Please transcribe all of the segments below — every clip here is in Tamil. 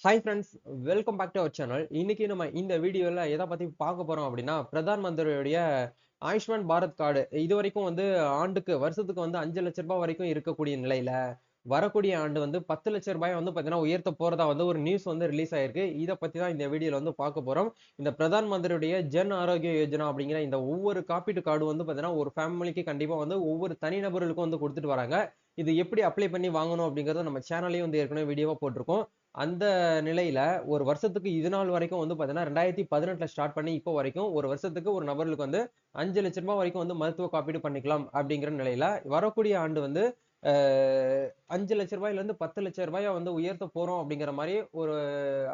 Hi friends, welcome back to our channel. இன்னைக்கு நம்ம இந்த வீடியோல எதை பத்தி பார்க்க போறோம் அப்படின்னா, பிரதான் மந்திரியுடைய ஆயுஷ்மான் பாரத் கார்டு இதுவரைக்கும் வந்து வருஷத்துக்கு வந்து 5 லட்ச ரூபாய் வரைக்கும் இருக்கக்கூடிய நிலையில, வரக்கூடிய ஆண்டு வந்து 10 லட்ச ரூபாய வந்து பார்த்தீங்கன்னா உயர்த்த போறதா வந்து ஒரு நியூஸ் வந்து ரிலீஸ் ஆயிருக்கு. இத பத்தி தான் இந்த வீடியோல வந்து பார்க்க போறோம். இந்த பிரதான் மந்திரியுடைய ஜன் ஆரோக்கிய யோஜனா அப்படிங்கிற இந்த ஒவ்வொரு காப்பீட்டு கார்டு வந்து பார்த்தீங்கன்னா, ஒரு ஃபேமிலிக்கு கண்டிப்பா வந்து ஒவ்வொரு தனிநபர்களுக்கும் வந்து குடுத்துட்டு வராங்க. இது எப்படி அப்ளை பண்ணி வாங்கணும் அப்படிங்கிறத நம்ம சேனல்லயும் வந்து ஏற்கனவே வீடியோவா போட்டிருக்கோம். அந்த நிலையில ஒரு வருஷத்துக்கு இது நாள் வரைக்கும் வந்து பார்த்தீங்கன்னா, 2018ல ஸ்டார்ட் பண்ணி இப்போ வரைக்கும் ஒரு வருஷத்துக்கு ஒரு நபர்களுக்கு வந்து 5 லட்ச ரூபாய் வரைக்கும் வந்து மருத்துவ காப்பீடு பண்ணிக்கலாம் அப்படிங்கிற நிலையில, வரக்கூடிய ஆண்டு வந்து அ 5 லட்ச ரூபாயிலிருந்து 10 லட்ச ரூபாயா வந்து உயர்த்த போறோம் அப்படிங்கிற மாரி ஒரு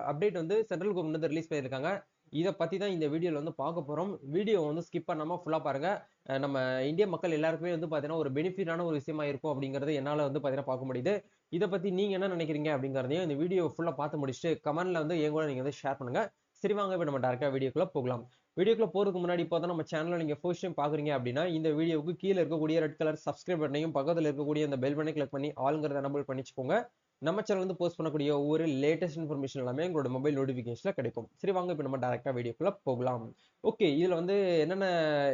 அப்டேட் வந்து சென்ட்ரல் கவர்மெண்ட் வந்து ரிலீஸ் பண்ணியிருக்காங்க. இத பத்தி தான் இந்த வீடியோல வந்து பார்க்க போறோம். வீடியோ வந்து ஸ்கிப் பண்ணாம ஃபுல்லா பாருங்க. நம்ம இந்திய மக்கள் எல்லாருக்குமே வந்து பார்த்தீங்கன்னா, ஒரு பெனிஃபிட்டான ஒரு விஷயமா இருக்கும் அப்படிங்கிறது என்னால வந்து பார்த்தீங்கன்னா பார்க்க முடியுது. இத பத்தி நீங்க என்ன நினைக்கிறீங்க அப்படிங்கிறதையும் இந்த வீடியோ ஃபுல்லா பார்த்து முடிச்சுட்டு கமெண்ட்ல வந்து என் கூட நீங்க வந்து ஷேர் பண்ணுங்க. சரி வாங்க இப்ப நம்ம டைரக்ட்டா வீடியோக்குள்ள போகலாம். வீடியோக்குள்ள போறதுக்கு முன்னாடி இப்போ தான் நம்ம சேனல நீங்க ஃபர்ஸ்ட் டைம் பார்க்குறீங்க அப்படின்னா, இந்த வீடியோவுக்கு கீழ இருக்கக்கூடிய ரெட் கலர் சப்ஸ்கிரைப் பட்டனையும், பக்கத்துல இருக்கக்கூடிய அந்த பெல் பட்டனையும் கிளிக் பண்ணி ஆல்ங்கிறத எனபிள் பண்ணி வச்சுக்கோங்க. நம்ம சேனல்ல இருந்து போஸ்ட் பண்ணக்கூடிய ஒவ்வொரு லேட்டஸ்ட் இன்ஃபர்மேஷன் எல்லாமே உங்களோட மொபைல் நோட்டிஃபிகேஷன்ல கிடைக்கும். சரி வாங்க இப்ப நம்ம டைரக்ட்டா வீடியோக்குள்ள போகலாம். ஓகே. இதுல வந்து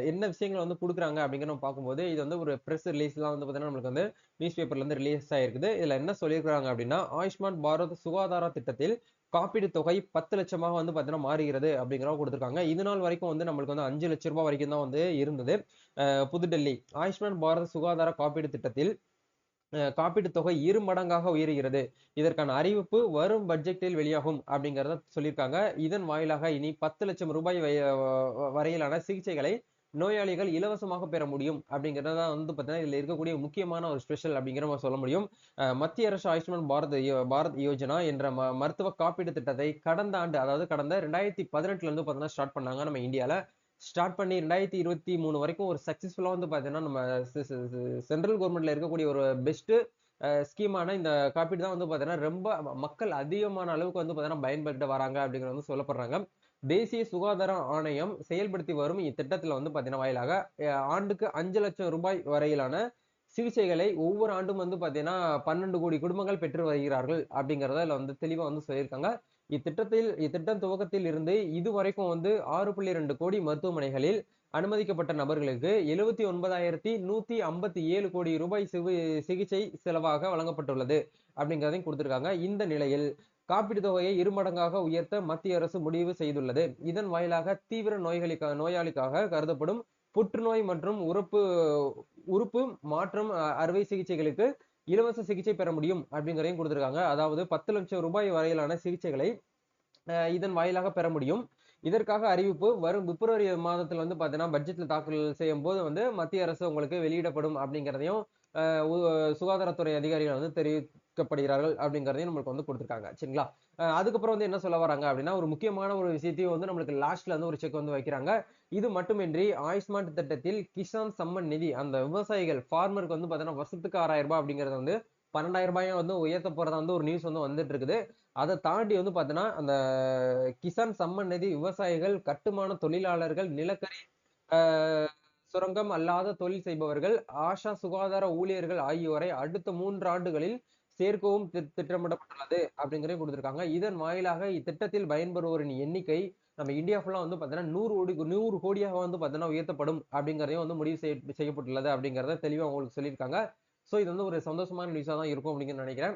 என்ன விஷயங்கள் வந்து குடுக்குறாங்க அப்படிங்கிறத நம்ம பார்க்கும்போது, இது வந்து ஒரு பிரஸ் ரிலீஸ்லாம் வந்து பார்த்தீங்கன்னா, நம்மளுக்கு வந்து நியூஸ் பேப்பர்ல இருந்து ரிலீஸ் ஆயிருக்குது. இதுல என்ன சொல்லியிருக்காங்க அப்படின்னா, ஆயுஷ்மான் பாரத் சுகாதார திட்டத்தில் காப்பீடு தொகை 10 லட்சமாக வந்து பார்த்தீங்கன்னா மாறுகிறது அப்படிங்கிறத குடுத்துருக்காங்க. இது நாள் வரைக்கும் வந்து நம்மளுக்கு வந்து 5 லட்ச ரூபாய் வரைக்கும் தான் வந்து இருந்தது. புதுடெல்லி ஆயுஷ்மான் பாரத் சுகாதார காப்பீடு திட்டத்தில் காப்பீட்டுத் தொகை 2 மடங்காக உயருகிறது. இதற்கான அறிவிப்பு வரும் பட்ஜெட்டில் வெளியாகும் அப்படிங்கிறத சொல்லியிருக்காங்க. இதன் வாயிலாக இனி 10 லட்சம் ரூபாய் வரையிலான சிகிச்சைகளை நோயாளிகள் இலவசமாக பெற முடியும் அப்படிங்கிறது தான் வந்து பார்த்தீங்கன்னா, இதுல இருக்கக்கூடிய முக்கியமான ஒரு ஸ்பெஷல் அப்படிங்கிற மாரி சொல்ல முடியும். மத்திய அரசு ஆயுஷ்மான் பாரத் யோஜனா என்ற மருத்துவ காப்பீடு திட்டத்தை கடந்த ஆண்டு, அதாவது கடந்த 2018ல இருந்து பார்த்தீங்கன்னா ஸ்டார்ட் பண்ணாங்க நம்ம இந்தியால. ஸ்டார்ட் பண்ணி 2023 வரைக்கும் ஒரு சக்சஸ்ஃபுல்லா வந்து பார்த்தீங்கன்னா, நம்ம செ செ செ சென்ட்ரல் கவர்மெண்ட்ல இருக்கக்கூடிய ஒரு பெஸ்ட் ஸ்கீமான இந்த காப்பீடு தான் வந்து பார்த்தீங்கன்னா, ரொம்ப மக்கள் அதிகமான அளவுக்கு வந்து பார்த்தீங்கன்னா, பயன்பட்டு வராங்க அப்படிங்கிறது வந்து சொல்லப்படுறாங்க. தேசிய சுகாதார ஆணையம் செயல்படுத்தி வரும் இத்திட்டத்தில வந்து பார்த்தீங்கன்னா வாயிலாக, ஆண்டுக்கு 5 லட்சம் ரூபாய் வரையிலான சிகிச்சைகளை ஒவ்வொரு ஆண்டும் வந்து பார்த்தீங்கன்னா, 12 கோடி குடும்பங்கள் பெற்று வருகிறார்கள் அப்படிங்கிறத இதுல வந்து தெளிவா வந்து சொல்லியிருக்காங்க. இத்திட்டம் துவக்கத்தில் இருந்து இதுவரைக்கும் வந்து 6.2 கோடி மருத்துவமனைகளில் அனுமதிக்கப்பட்ட நபர்களுக்கு 79,157 கோடி ரூபாய் சிகிச்சை செலவாக வழங்கப்பட்டுள்ளது அப்படிங்கிறதையும் குடுத்திருக்காங்க. இந்த நிலையில் காப்பீட்டு தொகையை 2 மடங்காக உயர்த்த மத்திய அரசு முடிவு செய்துள்ளது. இதன் வாயிலாக தீவிர நோயாளிக்காக கருதப்படும் புற்றுநோய் மற்றும் உறுப்பு மாற்றம் அறுவை சிகிச்சைகளுக்கு இலவச சிகிச்சை பெற முடியும் அப்படிங்கிறதையும் குடுத்திருக்காங்க. அதாவது 10 லட்சம் ரூபாய் வரையிலான சிகிச்சைகளை இதன் வாயிலாக பெற முடியும். இதற்காக அறிவிப்பு வரும் பிப்ரவரி மாதத்துல வந்து பார்த்தீங்கன்னா, பட்ஜெட்ல தாக்கல் செய்யும்போது வந்து மத்திய அரசு உங்களுக்கு வெளியிடப்படும் அப்படிங்கிறதையும், அ உ சுகாதாரத்துறை அதிகாரிகள் வந்து தெரிவிக்கப்படுகிறார்கள் அப்படிங்கிறதையும் நம்மளுக்கு வந்து குடுத்துருக்காங்க. சரிங்களா? அதுக்கப்புறம் வந்து என்ன சொல்ல வராங்க அப்படின்னா, ஒரு முக்கியமான ஒரு விஷயத்தையும் வந்து நம்மளுக்கு லாஸ்ட்ல வந்து ஒரு செக் வந்து வைக்கிறாங்க. இது மட்டுமின்றி ஆயுஷ்மான் திட்டத்தில் கிசான் சம்மன் நிதி அந்த விவசாயிகள் ஃபார்மருக்கு வந்து பார்த்தீங்கன்னா, வருஷத்துக்கு ரூ. 6,000 அப்படிங்கிறது வந்து ரூ. 12,000 வந்து உயர்த்த போறதா வந்து ஒரு நியூஸ் வந்து வந்துட்டு இருக்குது. அத தாண்டி வந்து பார்த்தீங்கன்னா, அந்த கிசான் சம்மன் நிதி விவசாயிகள், கட்டுமான தொழிலாளர்கள், நிலக்கரி அ சுரங்கம் அல்லாத தொழில் செய்பவர்கள், ஆஷா சுகாதார ஊழியர்கள் ஆகியோரை அடுத்த 3 ஆண்டுகளில் சேர்க்கவும் திட்டமிடப்பட்டுள்ளது அப்படிங்கிறதையும் குடுத்திருக்காங்க. இதன் வாயிலாக இத்திட்டத்தில் பயன்பெறுவோரின் எண்ணிக்கை நம்ம இந்தியா ஃபுல்லா வந்து பார்த்தீங்கன்னா 100 கோடியாக வந்து பார்த்தீங்கன்னா உயர்த்தப்படும் அப்படிங்கிறதையும் வந்து முடிவு செய்யப்பட்டுள்ளது அப்படிங்கிறத தெளிவா உங்களுக்கு சொல்லியிருக்காங்க. ஸோ இது வந்து ஒரு சந்தோஷமான நியூஸா தான் இருக்கும் அப்படின்னு நினைக்கிறேன்.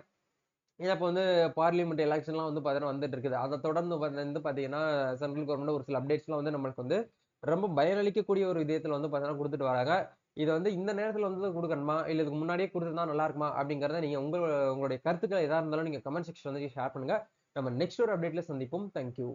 ஏன்னா இப்ப வந்து பார்லிமென்ட் எலக்ஷன்லாம் வந்து பார்த்தீங்கன்னா வந்துட்டு இருக்குது. அத தொடர்ந்து வந்து பார்த்தீங்கன்னா, சென்ட்ரல் கவர்மெண்ட் ஒரு சில அப்டேட்ஸ்லாம் வந்து நம்மளுக்கு வந்து ரொம்ப பயனளிக்கக்கூடிய ஒரு விதத்துல வந்து பார்த்தீங்கன்னா குடுத்துட்டு வராங்க. இத வந்து இந்த நேரத்துல வந்து குடுக்கணுமா? இல்ல இதுக்கு முன்னாடியே குடுத்திருந்தா நல்லா இருக்குமா? அப்படிங்கிறத நீங்க உங்களுடைய கருத்துக்கள் எதா இருந்தாலும் நீங்க கமெண்ட் செக்ஷன்ல வந்து ஷேர் பண்ணுங்க. நம்ம நெக்ஸ்ட் ஒரு அப்டேட்ல சந்திப்போம். Thank you.